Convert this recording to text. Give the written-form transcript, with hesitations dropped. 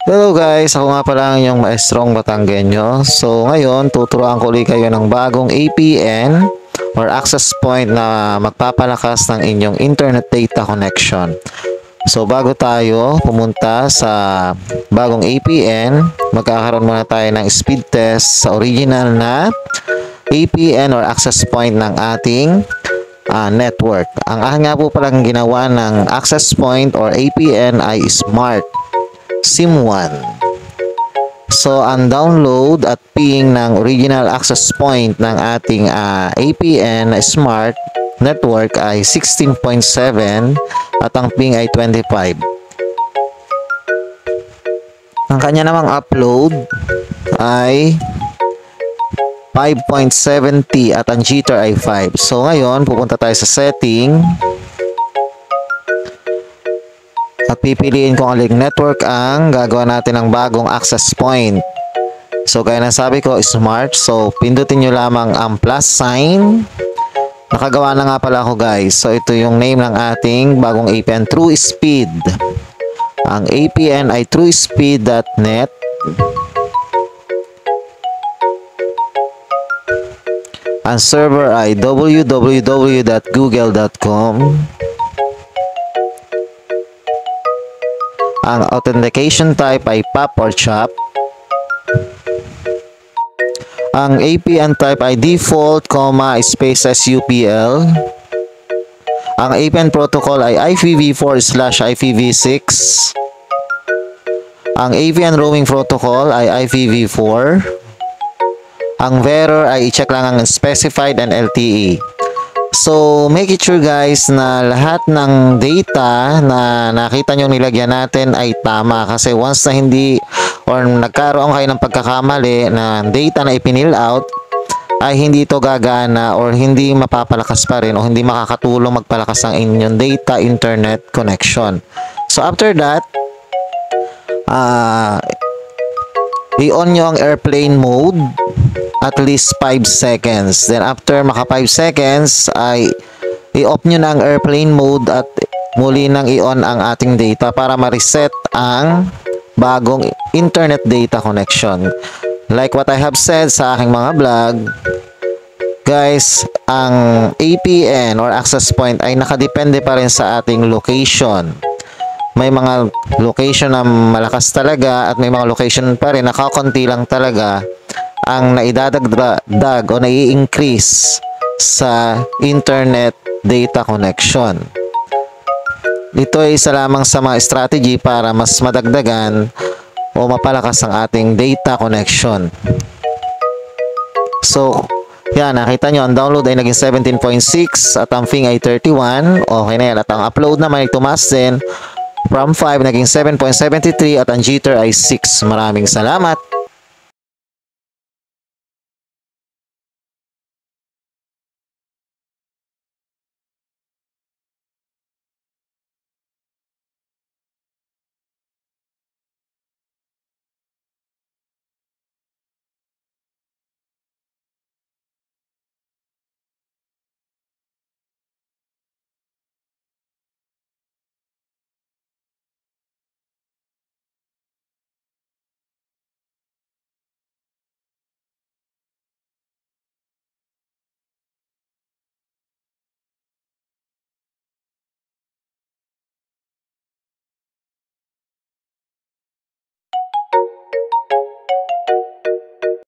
Hello guys, ako nga pala ang inyong maestrong Batanggenyo. So ngayon, tuturuan ko ulit kayo ng bagong APN or access point na magpapalakas ng inyong internet data connection. So bago tayo pumunta sa bagong APN, magkakaroon muna tayo ng speed test sa original na APN or access point ng ating network. Ang aking nga po palang ginawa ng access point or APN ay Smart SIM1. So, ang download at ping ng original access point ng ating APN na Smart Network ay 16.7 at ang ping ay 25. Ang kanya namang upload ay 5.70 at ang jitter ay 5. So, ngayon, pupunta tayo sa setting. At pipiliin kung aling network ang gagawa natin ng bagong access point. So, gaya ng sabi ko, Smart. So, pindutin nyo lamang ang plus sign. Nakagawa na nga pala ako guys. So, ito yung name ng ating bagong APN, TrueSpeed. Ang APN ay truespeed.net. Ang server ay www.google.com. Ang authentication type ay POP or CHOP. Ang APN type ay default, space SUPL. Ang APN protocol ay IPv4/IPv6. Ang APN roaming protocol ay IPv4. Ang bearer ay i-check lang ang specified and LTE. So, make it sure guys na lahat ng data na nakita nyo nilagyan natin ay tama. Kasi once na hindi or nagkaroon kayo ng pagkakamali na data na ipinill out, ay hindi ito gagana or hindi mapapalakas pa rin o hindi makakatulong magpalakas ang inyong data internet connection. So, after that, i-on nyo ang airplane mode at least 5 seconds. Then after maka 5 seconds ay i-off nyo na ang airplane mode at muli nang i-on ang ating data para ma-reset ang bagong internet data connection. Like what I have said sa aking mga vlog, guys, ang APN or access point ay nakadepende pa rin sa ating location. May mga location na malakas talaga at may mga location pa rin na kakunti lang talaga ang naidadagdag o nai-increase sa internet data connection. Ito ay isa lamang sa mga strategy para mas madagdagan o mapalakas ang ating data connection. So, yan, nakita nyo, ang download ay naging 17.6 at ang ping ay 31. Okay na yan. At ang upload naman ay tumaas din from 5, naging 7.73 at ang jitter ay 6. Maraming salamat.